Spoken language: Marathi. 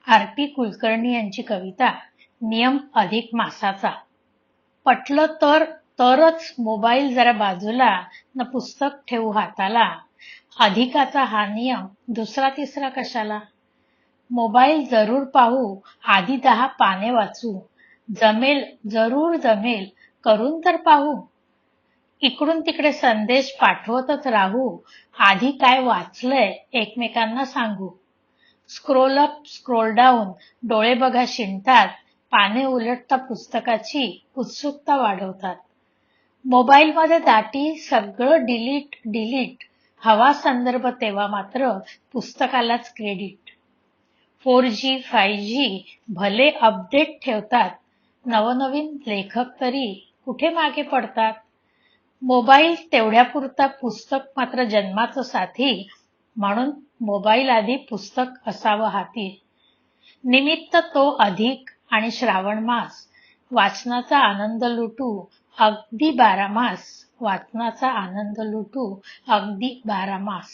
आर.पी. कुलकर्णी यांची कविता नियम अधिक मासाचा. पटलं तरच मोबाईल जरा बाजूला न पुस्तक ठेवू हाताला. अधिकाचा हा नियम दुसरा तिसरा कशाला. मोबाईल जरूर पाहू, आधी 10 पाने वाचू. जमेल जरूर जमेल, करून तर पाहू. इकडून तिकडे संदेश पाठवतच राहू, आधी काय वाचलंय एकमेकांना सांगू. स्क्रोल अप स्क्रोल डाऊन, डोळे बघा शिंकतात. पाने उलटता पुस्तकाची उत्सुकता वाढवतात. मोबाईलमध्ये दाटी सगळं डिलीट. हवा संदर्भ तेव्हा मात्र पुस्तकालाच क्रेडिट. 4G 5G भले अपडेट ठेवतात, नवनवीन लेखक तरी कुठे मागे पडतात. मोबाईल तेवढ्यापुरता, पुस्तक मात्र जन्माचं साथी. म्हणून मोबाईल आधी, पुस्तक असावं हाती. निमित्त तो अधिक आणि श्रावण मास, वाचनाचा आनंद लुटू अगदी 12 मास. वाचनाचा आनंद लुटू अगदी 12 मास.